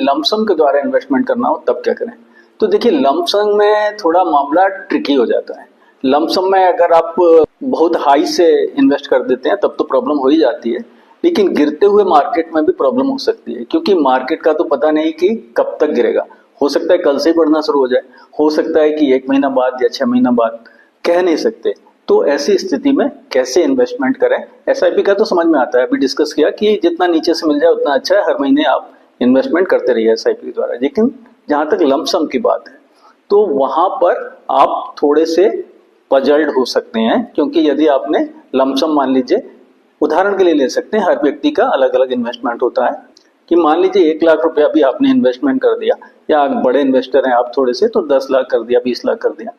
Lump sum के द्वारा investment करना हो तब क्या करें? तो देखिए, लमसम में थोड़ा मामला ट्रिकी हो जाता है। लमसम में अगर आप बहुत हाई से इन्वेस्ट कर देते हैं तब तो प्रॉब्लम हो ही जाती है, लेकिन गिरते हुए मार्केट में भी प्रॉब्लम हो सकती है, क्योंकि मार्केट का तो पता नहीं कि कब तक गिरेगा। हो सकता है कल से ही बढ़ना शुरू हो जाए, हो सकता है कि 1 महीना बाद या 6 महीना बाद, कह नहीं सकते। तो ऐसी स्थिति में कैसे इन्वेस्टमेंट करें? एसआईपी का तो समझ में आता है, अभी डिस्कस किया कि जितना नीचे से मिल जाए उतना अच्छा है, हर महीने आप इन्वेस्टमेंट करते रहिए एसआईपी के द्वारा। लेकिन जहां तक लमसम की बात है तो वहां पर आप थोड़े से पजल्ड हो सकते हैं, क्योंकि यदि आपने लमसम, मान लीजिए, उदाहरण के लिए ले सकते हैं, हर व्यक्ति का अलग अलग इन्वेस्टमेंट होता है, कि मान लीजिए 1 लाख रुपया भी आपने इन्वेस्टमेंट कर दिया, या आप बड़े इन्वेस्टर हैं आप थोड़े से, तो 10 लाख कर दिया, 20 लाख कर दिया,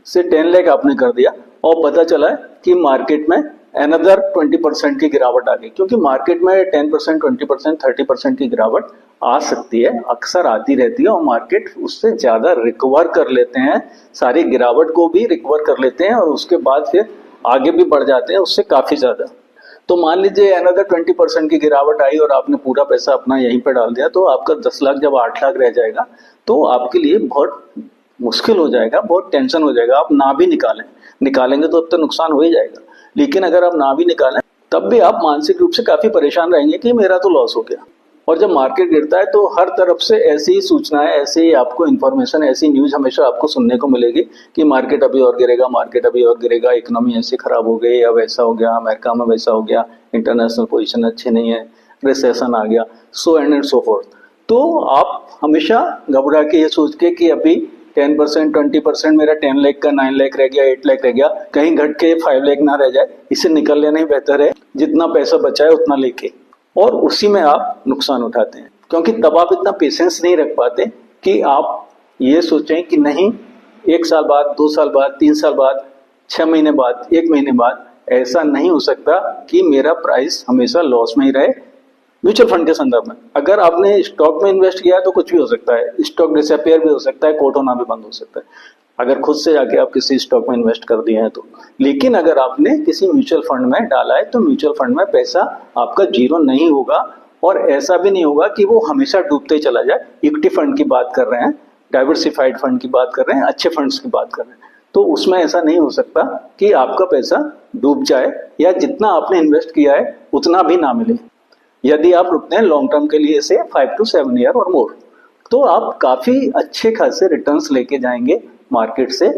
से 10 लाख आपने कर दिया, और पता चला कि मार्केट में अनदर 20% की गिरावट आ गई, क्योंकि मार्केट में 10%, 20%, 30% की गिरावट आ सकती है, अक्सर आती रहती है, और मार्केट उससे ज्यादा रिकवर कर लेते हैं, सारी गिरावट को भी रिकवर कर लेते हैं, और उसके बाद फिर आगे भी बढ़ जाते हैं उससे काफी ज्यादा। तो मान लीजिए अनदर 20% की गिरावट आई और आपने पूरा पैसा अपना यहीं पर डाल दिया, तो आपका 10 लाख जब 8 लाख रह जाएगा तो आपके लिए बहुत मुश्किल हो जाएगा, बहुत टेंशन हो जाएगा। आप ना भी निकालेंगे तो अब तो नुकसान हो ही जाएगा, लेकिन अगर आप ना भी निकालें तब भी आप मानसिक रूप से काफी परेशान रहेंगे कि मेरा तो लॉस हो गया। और जब मार्केट गिरता है तो हर तरफ से ऐसी ही सूचनाएं, ऐसे ही आपको इन्फॉर्मेशन, ऐसी न्यूज हमेशा आपको सुनने को मिलेगी कि मार्केट अभी और गिरेगा, मार्केट अभी और गिरेगा, इकोनॉमी ऐसे खराब हो गई, अब ऐसा हो गया, अमेरिका में वैसा हो गया, इंटरनेशनल पोजीशन अच्छी नहीं है, रिसेशन आ गया, सो एंड सो फोर्थ। तो आप हमेशा घबरा के ये सोच के कि अभी 10%, 20% मेरा 10 लाख का 9 लाख रह गया, 8 लाख रह गया, कहीं घट के 5 लाख ना रह जाए, इसे निकल लेना ही बेहतर है, जितना पैसा बचा है उतना लेके, और उसी में आप नुकसान उठाते हैं। क्योंकि तब आप इतना पेशेंस नहीं रख पाते कि आप ये सोचें कि नहीं, 1 साल बाद, 2 साल बाद, 3 साल बाद, 6 महीने बाद, 1 महीने बाद, ऐसा नहीं हो सकता कि मेरा प्राइस हमेशा लॉस में ही रहे। म्यूचुअल फंड के संदर्भ में अगर आपने स्टॉक में इन्वेस्ट किया है तो कुछ भी हो सकता है, स्टॉक डिसअपियर भी हो सकता है, कोर्ट होना भी बंद हो सकता है, अगर खुद से जाके आप किसी स्टॉक में इन्वेस्ट कर दिए हैं तो। लेकिन अगर आपने किसी म्यूचुअल फंड में डाला है तो म्यूचुअल फंड में पैसा आपका जीरो नहीं होगा, और ऐसा भी नहीं होगा कि वो हमेशा डूबते ही चला जाए। इक्विटी फंड की बात कर रहे हैं, डाइवर्सिफाइड फंड की बात कर रहे हैं, अच्छे फंड्स की बात कर रहे हैं, तो उसमें ऐसा नहीं हो सकता कि आपका पैसा डूब जाए या जितना आपने इन्वेस्ट किया है उतना भी ना मिले। यदि आप रुकते हैं लॉन्ग टर्म के लिए, से 5 to 7 ईयर और मोर, तो आप काफी अच्छे खासे रिटर्न्स लेके जाएंगे मार्केट से,